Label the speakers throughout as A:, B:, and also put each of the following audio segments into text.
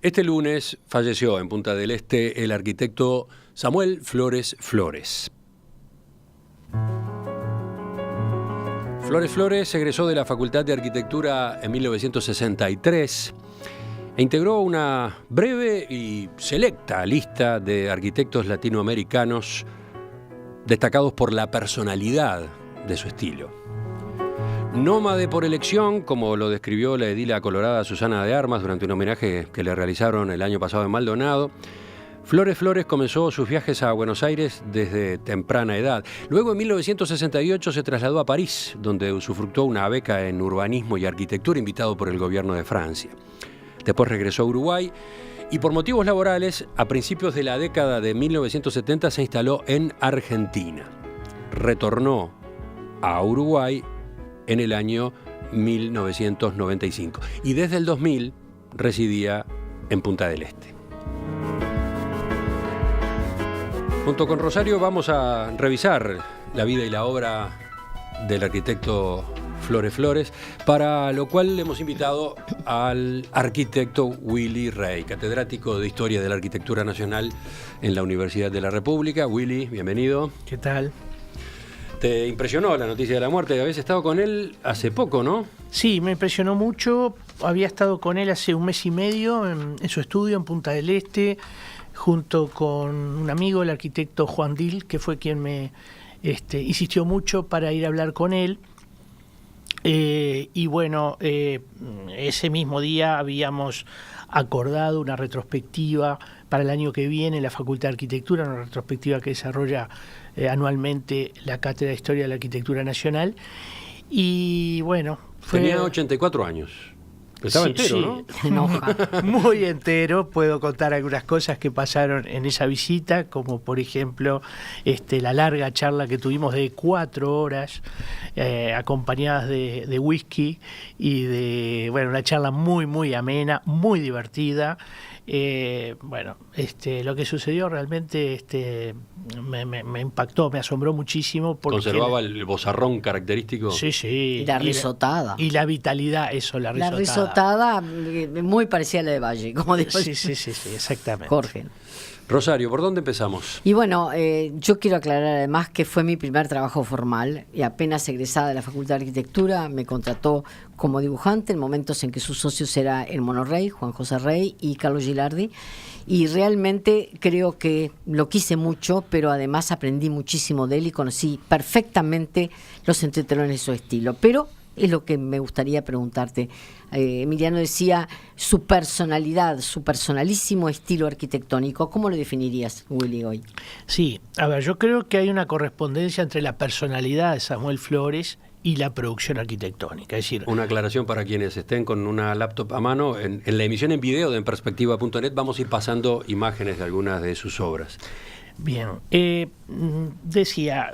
A: Este lunes falleció en Punta del Este el arquitecto Samuel Flores Flores. Flores Flores egresó de la Facultad de Arquitectura en 1963 e integró una breve y selecta lista de arquitectos latinoamericanos destacados por la personalidad de su estilo. Nómade por elección, como lo describió la edila colorada Susana de Armas durante un homenaje que le realizaron el año pasado en Maldonado, Flores Flores comenzó sus viajes a Buenos Aires desde temprana edad. Luego, en 1968, se trasladó a París, donde usufructó una beca en urbanismo y arquitectura invitado por el gobierno de Francia. Después regresó a Uruguay y por motivos laborales, a principios de la década de 1970, se instaló en Argentina. Retornó a Uruguay en el año 1995 y desde el 2000 residía en Punta del Este. Junto con Rosario vamos a revisar la vida y la obra del arquitecto Flores Flores, para lo cual hemos invitado al arquitecto Willy Rey, catedrático de Historia de la Arquitectura Nacional en la Universidad de la República. Willy, bienvenido.
B: ¿Qué tal?
A: ¿Te impresionó la noticia de la muerte? Habías estado con él hace poco, ¿no?
B: Sí, me impresionó mucho. Había estado con él hace un mes y medio en su estudio en Punta del Este, junto con un amigo, el arquitecto Juan Dil, que fue quien me insistió mucho para ir a hablar con él. Y bueno, ese mismo día habíamos acordado una retrospectiva para el año que viene en la Facultad de Arquitectura, una retrospectiva que desarrolla anualmente la Cátedra de Historia de la Arquitectura Nacional. Y bueno,
A: tenía 84 años. Estaba
B: sí,
A: entero,
B: sí,
A: ¿no?
B: Muy entero. Puedo contar algunas cosas que pasaron en esa visita, como por ejemplo la larga charla que tuvimos de 4 horas, acompañadas de whisky y de una charla muy, muy amena, muy divertida. Lo que sucedió realmente me impactó, me asombró muchísimo. Porque
A: ¿Conservaba el vozarrón característico?
B: Sí, sí.
C: Y la risotada.
B: Y la vitalidad, eso, la risotada.
C: La risotada muy parecida a la de Valle, como dijo.
B: Sí, exactamente.
C: Jorge.
A: Rosario, ¿por dónde empezamos?
C: Y bueno, yo quiero aclarar además que fue mi primer trabajo formal y apenas egresada de la Facultad de Arquitectura me contrató como dibujante en momentos en que sus socios era el Mono Rey, Juan José Rey y Carlos Gilardi, y realmente creo que lo quise mucho, pero además aprendí muchísimo de él y conocí perfectamente los entretelones de su estilo. Pero es lo que me gustaría preguntarte. Emiliano decía su personalidad, su personalísimo estilo arquitectónico. ¿Cómo lo definirías, Willy, hoy?
B: Sí, a ver, yo creo que hay una correspondencia entre la personalidad de Samuel Flores y la producción arquitectónica. Es decir,
A: una aclaración para quienes estén con una laptop a mano. En la emisión en video de enperspectiva.net vamos a ir pasando imágenes de algunas de sus obras.
B: Bien, decía...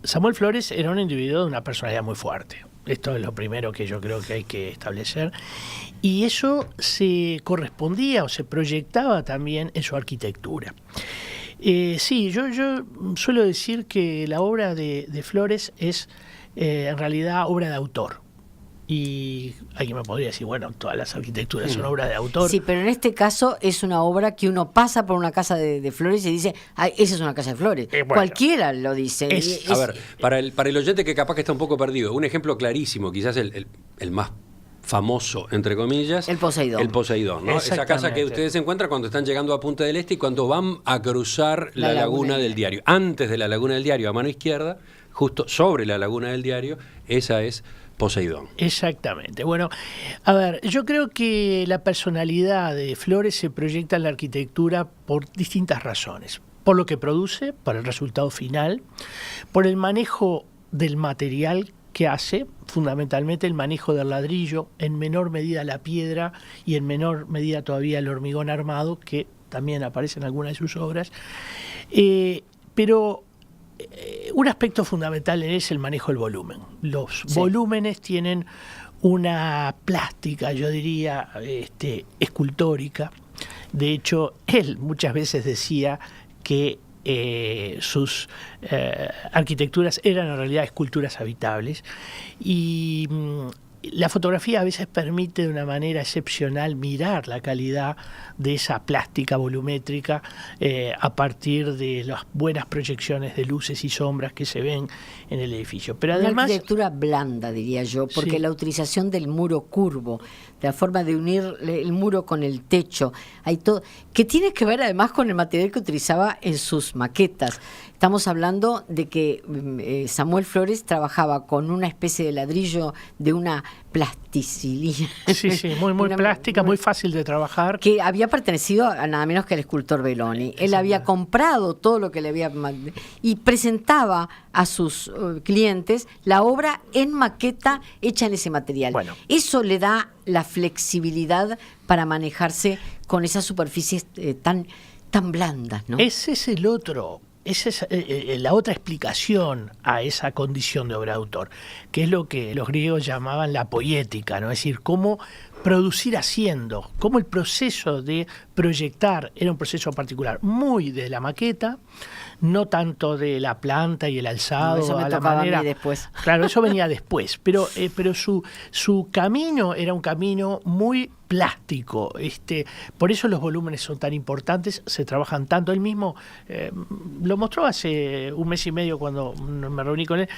B: Samuel Flores era un individuo de una personalidad muy fuerte. Esto es lo primero que yo creo que hay que establecer. Y eso se correspondía o se proyectaba también en su arquitectura. Sí, yo suelo decir que la obra de Flores es en realidad obra de autor. Y alguien me podría decir, bueno, todas las arquitecturas son obras de autor.
C: Sí, pero en este caso es una obra que uno pasa por una casa de Flores y dice, ay, esa es una casa de Flores. Cualquiera lo dice.
A: A ver, para el oyente que capaz que está un poco perdido, un ejemplo clarísimo, quizás el más famoso, entre comillas.
C: El Poseidón.
A: El Poseidón, ¿no? Esa casa que ustedes encuentran cuando están llegando a Punta del Este y cuando van a cruzar la laguna del Diario. Antes de la laguna del Diario, a mano izquierda, justo sobre la laguna del Diario, esa es Poseidón.
B: Exactamente. Bueno, a ver, yo creo que la personalidad de Flores se proyecta en la arquitectura por distintas razones. Por lo que produce, por el resultado final, por el manejo del material que hace, fundamentalmente el manejo del ladrillo, en menor medida la piedra y en menor medida todavía el hormigón armado, que también aparece en algunas de sus obras. Pero un aspecto fundamental es el manejo del volumen. Los volúmenes tienen una plástica, yo diría, escultórica. De hecho, él muchas veces decía que sus arquitecturas eran en realidad esculturas habitables. Y la fotografía a veces permite de una manera excepcional mirar la calidad de esa plástica volumétrica a partir de las buenas proyecciones de luces y sombras que se ven en el edificio. Pero además,
C: una arquitectura blanda, diría yo, porque sí, la utilización del muro curvo, de la forma de unir el muro con el techo, hay todo, que tiene que ver además con el material que utilizaba en sus maquetas. Estamos hablando de que Samuel Flores trabajaba con una especie de ladrillo de una plasticilina.
B: Sí, muy plástica, muy fácil de trabajar.
C: Que había pertenecido a nada menos que al escultor Belloni. Él había comprado todo lo que le había... y presentaba a sus clientes la obra en maqueta hecha en ese material. Bueno. Eso le da la flexibilidad para manejarse con esas superficies tan blandas, ¿no?
B: Ese es el otro... Esa es la otra explicación a esa condición de obra de autor, que es lo que los griegos llamaban la poética, ¿no? Es decir, cómo producir haciendo, cómo el proceso de proyectar era un proceso particular, muy de la maqueta, no tanto de la planta y el alzado.
C: No, eso me tocaba a mí después.
B: Claro, eso venía después, pero su camino era un camino muy plástico. Por eso los volúmenes son tan importantes, se trabajan tanto. Él mismo lo mostró hace un mes y medio cuando me reuní con él,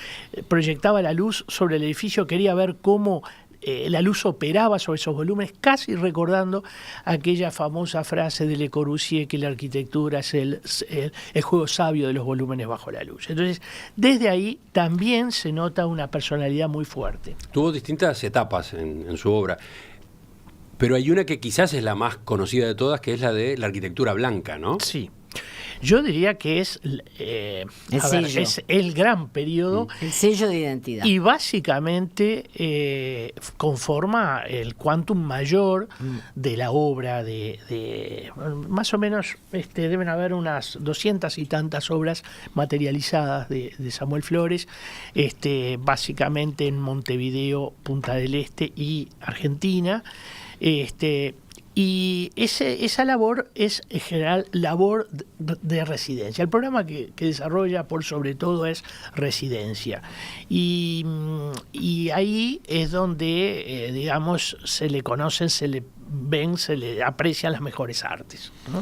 B: proyectaba la luz sobre el edificio, quería ver cómo la luz operaba sobre esos volúmenes, casi recordando aquella famosa frase de Le Corbusier que la arquitectura es el juego sabio de los volúmenes bajo la luz. Entonces, desde ahí también se nota una personalidad muy fuerte.
A: Tuvo distintas etapas en su obra, pero hay una que quizás es la más conocida de todas, que es la de la arquitectura blanca, ¿no?
B: Sí. Yo diría que es el gran periodo.
C: El sello de identidad.
B: Y básicamente conforma el quantum mayor de la obra de más o menos deben haber unas 200 y tantas obras materializadas de Samuel Flores, básicamente en Montevideo, Punta del Este y Argentina. Y esa labor es en general labor de residencia. El programa que desarrolla por sobre todo es residencia. Y ahí es donde, digamos, se le conocen, se le ven, se le aprecian las mejores artes, ¿no?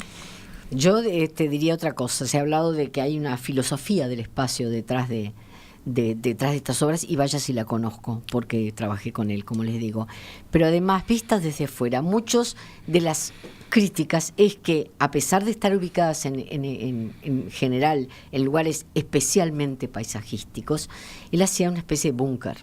C: Yo te diría otra cosa. Se ha hablado de que hay una filosofía del espacio detrás de estas obras, y vaya si la conozco, porque trabajé con él, como les digo. Pero además, vistas desde afuera, muchos de las críticas es que, a pesar de estar ubicadas en general en lugares especialmente paisajísticos, él hacía una especie de búnker.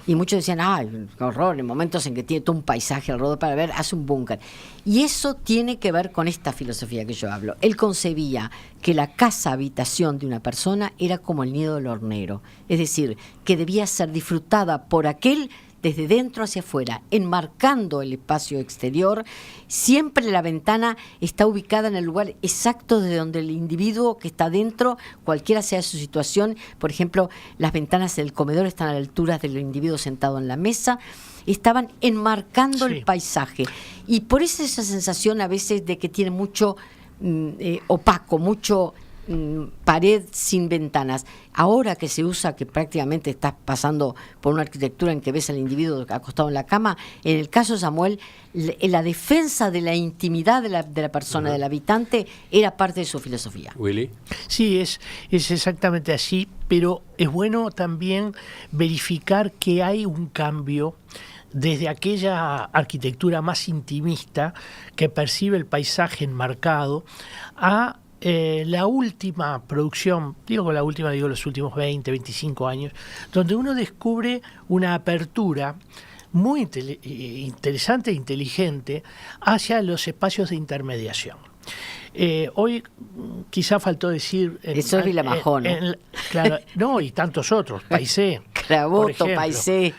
C: Y muchos decían, qué horror, en momentos en que tiene todo un paisaje alrededor para ver, hace un búnker. Y eso tiene que ver con esta filosofía que yo hablo. Él concebía que la casa-habitación de una persona era como el nido del hornero. Es decir, que debía ser disfrutada por aquel desde dentro hacia afuera, enmarcando el espacio exterior. Siempre la ventana está ubicada en el lugar exacto desde donde el individuo que está dentro, cualquiera sea su situación, por ejemplo, las ventanas del comedor están a la altura del individuo sentado en la mesa, estaban enmarcando el paisaje. Y por eso esa sensación a veces de que tiene mucho opaco, mucho pared sin ventanas. Ahora que se usa, que prácticamente estás pasando por una arquitectura en que ves al individuo acostado en la cama, en el caso de Samuel, la defensa de la intimidad de la persona, del habitante, era parte de su filosofía.
A: Willy.
B: Sí, es exactamente así, pero es bueno también verificar que hay un cambio desde aquella arquitectura más intimista que percibe el paisaje enmarcado a la última producción, digo los últimos 20, 25 años, donde uno descubre una apertura muy interesante e inteligente hacia los espacios de intermediación. Hoy quizá faltó decir...
C: Eso es Vilamajón, ¿no?
B: Claro, no, y tantos otros, Paisé.
C: Craboto, Paisé.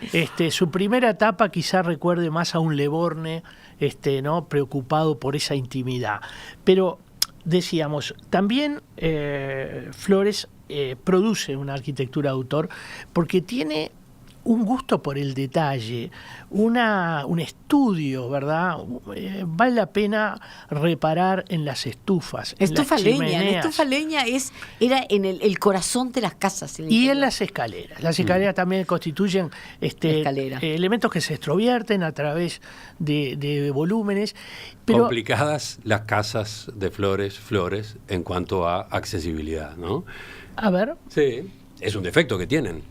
B: Su primera etapa quizá recuerde más a un Le Borgne, ¿no? Preocupado por esa intimidad. Pero decíamos, también Flores produce una arquitectura de autor porque tiene un gusto por el detalle, un estudio, ¿verdad? Vale la pena reparar en las estufas,
C: Estufa
B: en las
C: leña, la
B: chimeneas.
C: estufa leña era en el corazón de las casas.
B: Y en las escaleras. Las escaleras también constituyen
C: Escalera.
B: elementos que se extrovierten a través de volúmenes. Pero,
A: Complicadas las casas de Flores en cuanto a accesibilidad, ¿no?
B: a ver,
A: Sí, es un defecto que tienen.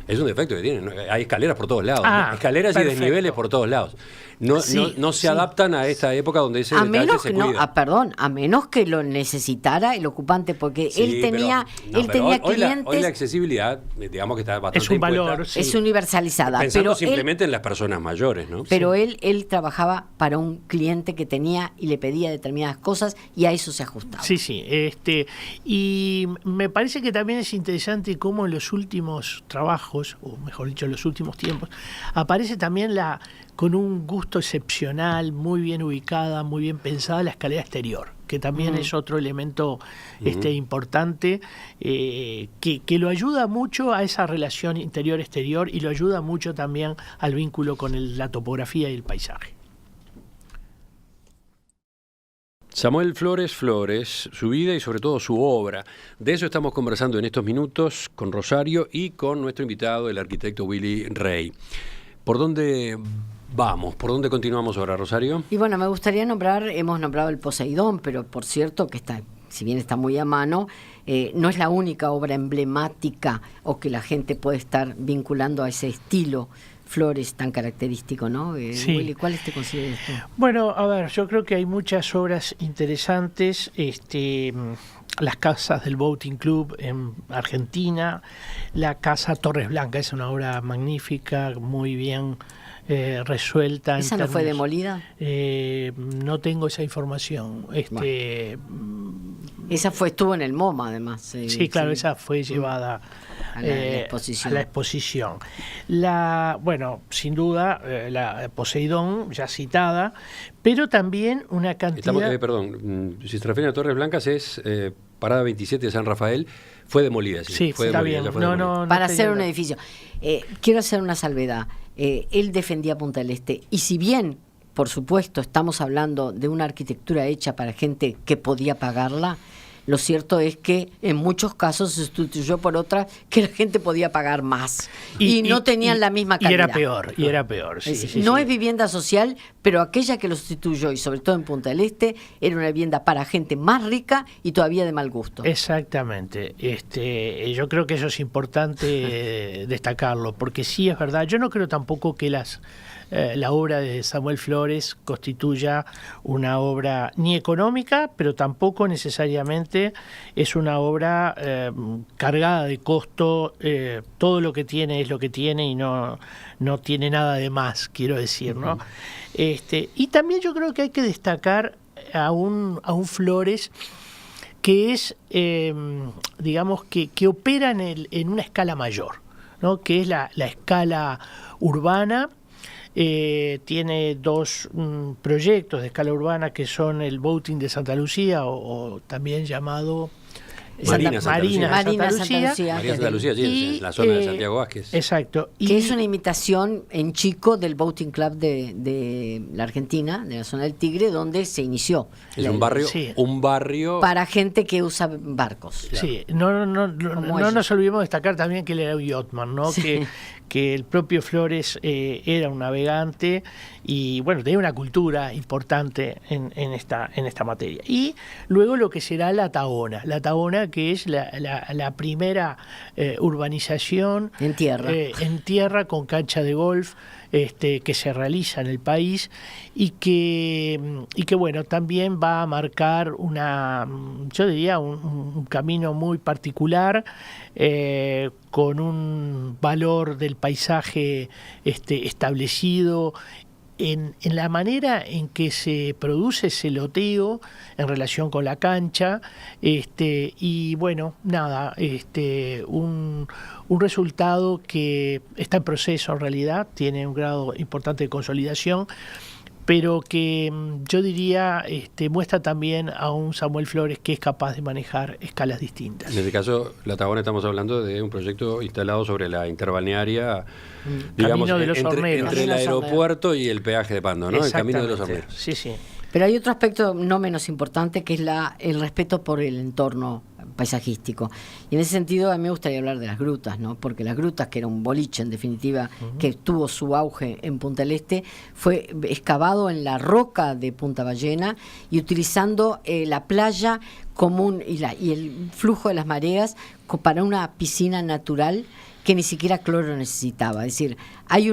A: Es un defecto que tienen. Hay escaleras por todos lados.
B: Ah,
A: Escaleras
B: perfecto.
A: y desniveles por todos lados. No se
B: Sí.
A: adaptan a esta época donde ese
C: A
A: detalle
C: menos
A: se
C: que no,
A: cuida.
C: perdón, a menos que lo necesitara el ocupante, porque
A: Sí,
C: él tenía,
A: pero
C: él tenía
A: hoy
C: clientes.
A: la accesibilidad, digamos que está bastante
B: es un
A: en cuenta,
B: valor. Sí.
C: Es universalizada,
A: pensando
C: pero
A: simplemente en las personas mayores, ¿no?
C: él trabajaba para un cliente que tenía y le pedía determinadas cosas y a eso se ajustaba.
B: Sí, sí. Y me parece que también es interesante cómo en los últimos trabajos, o mejor dicho, en los últimos tiempos, aparece también con un gusto excepcional, muy bien ubicada, muy bien pensada, la escalera exterior, que también es otro elemento importante, que lo ayuda mucho a esa relación interior-exterior y lo ayuda mucho también al vínculo con la topografía y el paisaje.
A: Samuel Flores, su vida y sobre todo su obra. De eso estamos conversando en estos minutos con Rosario y con nuestro invitado, el arquitecto Willy Rey. ¿Por dónde vamos? ¿Por dónde continuamos ahora, Rosario?
C: Y bueno, me gustaría hemos nombrado el Poseidón, pero por cierto que está, si bien está muy a mano, no es la única obra emblemática o que la gente puede estar vinculando a ese estilo Flores tan característico, ¿no?
B: Sí.
C: Willy, ¿cuáles te consideras tú?
B: Bueno, a ver, yo creo que hay muchas obras interesantes, las casas del Boating Club en Argentina, la casa Torres Blancas es una obra magnífica, muy bien resuelta.
C: ¿Esa no fue demolida?
B: No tengo esa información.
C: Esa estuvo en el MoMA, además.
B: Sí, claro, esa fue llevada
C: a la exposición.
B: A la exposición. Bueno, sin duda, la Poseidón, ya citada, pero también una cantidad...
A: Si se refieren a Torres Blancas, es Parada 27 de San Rafael, fue demolida.
B: Sí,
A: fue
B: está
A: demolida,
B: bien. No
C: para hacer un edificio. Quiero hacer una salvedad. Él defendía Punta del Este, y si bien, por supuesto, estamos hablando de una arquitectura hecha para gente que podía pagarla, lo cierto es que en muchos casos se sustituyó por otra que la gente podía pagar más y no tenían la misma calidad.
B: Y era peor. Sí,
C: no es vivienda social, pero aquella que lo sustituyó, y sobre todo en Punta del Este, era una vivienda para gente más rica y todavía de mal gusto.
B: Exactamente. Yo creo que eso es importante destacarlo, porque sí es verdad. Yo no creo tampoco que la obra de Samuel Flores constituya una obra ni económica, pero tampoco necesariamente es una obra cargada de costo. Todo lo que tiene es lo que tiene y no tiene nada de más, quiero decir, ¿no? Y también yo creo que hay que destacar a un Flores que es, digamos, que opera en una escala mayor, ¿no? Que es la escala urbana. Tiene dos proyectos de escala urbana que son el Boating de Santa Lucía o también llamado
A: Marina Santa Lucía.
C: Marina Santa Lucía.
A: María Santa Lucía, sí,
B: Y,
A: en la zona de Santiago Vázquez.
B: Exacto.
C: Que es una imitación en chico del Boating Club de la Argentina, de la zona del Tigre, donde se inició.
A: Es un barrio,
B: Sí.
C: Para gente que usa barcos.
B: Sí, no nos olvidemos destacar también que él era un yachtsman, ¿no?
C: Sí.
B: Que el propio Flores era un navegante y bueno, tenía una cultura importante en esta materia. Y luego lo que será la Tahona, que es la primera urbanización
C: En
B: tierra con cancha de golf, que se realiza en el país y que bueno, también va a marcar yo diría un camino muy particular, con un valor del paisaje establecido en la manera en que se produce ese loteo en relación con la cancha, y bueno, nada, un resultado que está en proceso en realidad, tiene un grado importante de consolidación, pero que yo diría muestra también a un Samuel Flores que es capaz de manejar escalas distintas.
A: En este caso, La Tabona, estamos hablando de un proyecto instalado sobre la interbalnearia, digamos,
B: Camino de los Horneros.
A: entre el aeropuerto y el peaje de Pando, ¿no? El Camino de los Horneros.
B: Sí, sí.
C: Pero hay otro aspecto no menos importante, que es el respeto por el entorno paisajístico. Y en ese sentido a mí me gustaría hablar de las grutas, ¿no? Porque las grutas, que era un boliche en definitiva, que tuvo su auge en Punta del Este, fue excavado en la roca de Punta Ballena y utilizando la playa común y el flujo de las mareas para una piscina natural que ni siquiera cloro necesitaba. Es decir, hay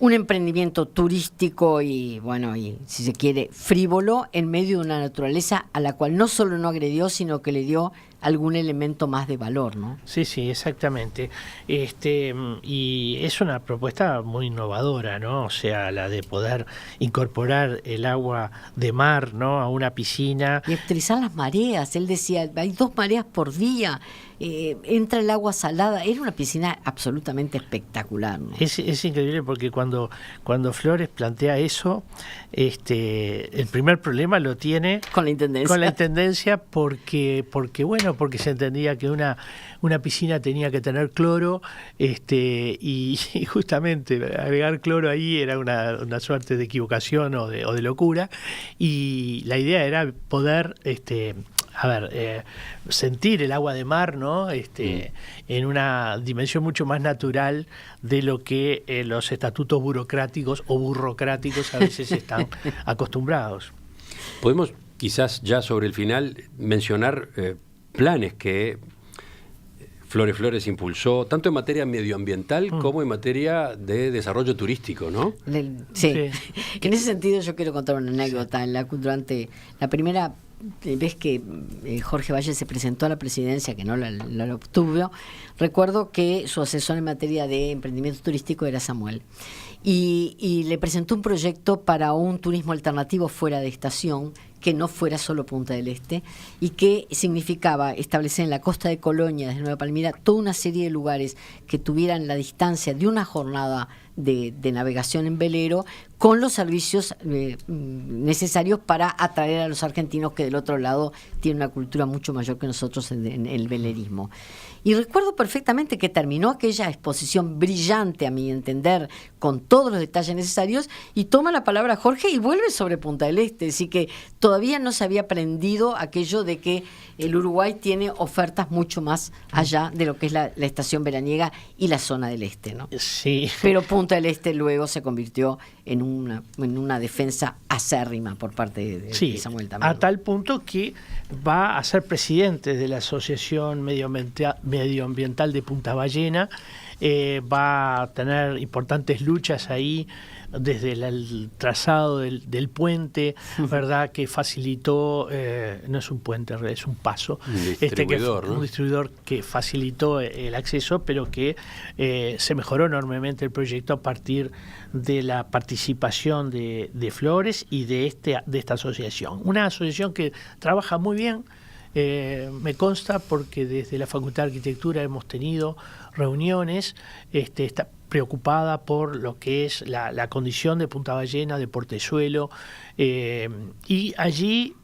C: un emprendimiento turístico y, bueno, y si se quiere, frívolo en medio de una naturaleza a la cual no solo no agredió, sino que le dio algún elemento más de valor, ¿no?
B: Sí, sí, exactamente. Y es una propuesta muy innovadora, ¿no? O sea, la de poder incorporar el agua de mar, ¿no?, a una piscina.
C: Y utilizar las mareas. Él decía, hay 2 mareas por día, entra el agua salada. Era una piscina absolutamente espectacular, ¿no?
B: Es increíble porque cuando Flores plantea eso, el primer problema lo tiene
C: con la intendencia.
B: porque se entendía que una piscina tenía que tener cloro, y justamente agregar cloro ahí era una suerte de equivocación o de locura, y la idea era poder sentir el agua de mar, ¿no? En una dimensión mucho más natural de lo que los estatutos burocráticos o burrocráticos a veces están acostumbrados.
A: Podemos quizás ya sobre el final mencionar planes que Flores impulsó, tanto en materia medioambiental como en materia de desarrollo turístico, ¿no?
C: Sí. En ese sentido yo quiero contar una anécdota. Durante la primera vez que Jorge Valle se presentó a la presidencia, que no la obtuvo, recuerdo que su asesor en materia de emprendimiento turístico era Samuel. Y le presentó un proyecto para un turismo alternativo fuera de estación, que no fuera solo Punta del Este, y que significaba establecer en la costa de Colonia, desde Nueva Palmira, toda una serie de lugares que tuvieran la distancia de una jornada de navegación en velero, con los servicios necesarios para atraer a los argentinos, que del otro lado tienen una cultura mucho mayor que nosotros en el velerismo. Y recuerdo perfectamente que terminó aquella exposición brillante, a mi entender, con todos los detalles necesarios, y toma la palabra Jorge y vuelve sobre Punta del Este. Así que todavía no se había aprendido aquello de que el Uruguay tiene ofertas mucho más allá de lo que es la estación veraniega y la zona del este, ¿no?
B: Sí.
C: Pero Punta del Este luego se convirtió en una defensa acérrima por parte de Samuel también.
B: A tal punto que va a ser presidente de la Asociación Medioambiental de Punta Ballena. Va a tener importantes luchas ahí desde el trazado del puente, ¿verdad?, que facilitó, no es un puente, en realidad es un paso,
A: un distribuidor, ¿no?
B: Un distribuidor que facilitó el acceso, pero que se mejoró enormemente el proyecto a partir de la participación de Flores y de esta asociación. Una asociación que trabaja muy bien. Me consta porque desde la Facultad de Arquitectura hemos tenido reuniones, está preocupada por lo que es la condición de Punta Ballena, de Portezuelo, y allí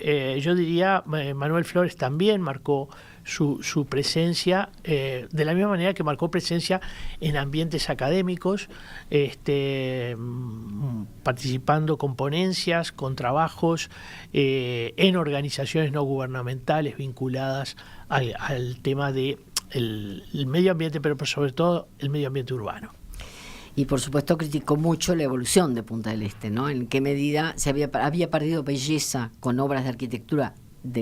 B: yo diría Manuel Flores también marcó su presencia, de la misma manera que marcó presencia en ambientes académicos, participando con ponencias, con trabajos en organizaciones no gubernamentales vinculadas al tema de el medio ambiente, pero sobre todo el medio ambiente urbano.
C: Y por supuesto criticó mucho la evolución de Punta del Este, ¿no? En qué medida se había perdido belleza con obras de arquitectura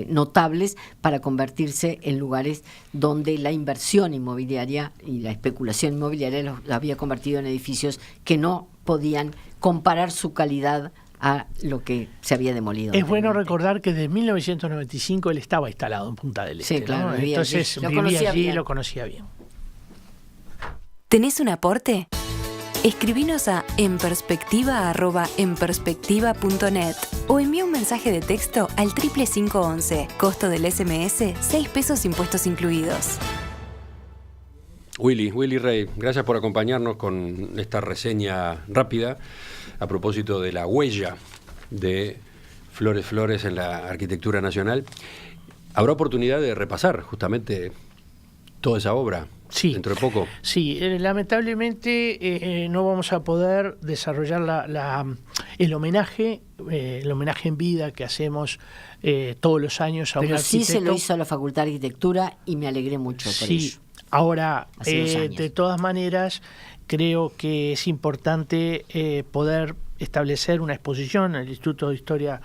C: notables para convertirse en lugares donde la inversión inmobiliaria y la especulación inmobiliaria los había convertido en edificios que no podían comparar su calidad a lo que se había demolido.
B: Es bueno recordar que desde 1995 él estaba instalado en Punta del Este.
C: Sí, claro.
B: ¿No? Entonces vivía allí y lo conocía bien.
D: ¿Tenés un aporte? Escribinos a enperspectiva@enperspectiva.net o envía un mensaje de texto al 55511. Costo del SMS, 6 pesos, impuestos incluidos.
A: Willy Rey, gracias por acompañarnos con esta reseña rápida a propósito de la huella de Flores en la arquitectura nacional. ¿Habrá oportunidad de repasar justamente toda esa obra
B: Sí,
A: dentro de poco?
B: Sí, lamentablemente no vamos a poder desarrollar el homenaje en vida que hacemos todos los años a un
C: Pero sí
B: arquitecto.
C: se lo hizo a la Facultad de Arquitectura y me alegré mucho por
B: Sí,
C: ello.
B: ahora,
C: Hace 2 años.
B: de todas maneras, creo que es importante poder establecer una exposición. El Instituto de Historia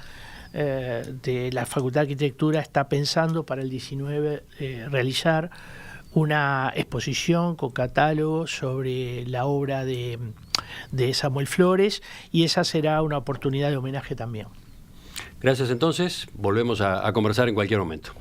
B: de la Facultad de Arquitectura está pensando para el 19 realizar una exposición con catálogo sobre la obra de Samuel Flores, y esa será una oportunidad de homenaje también.
A: Gracias entonces, volvemos a conversar en cualquier momento.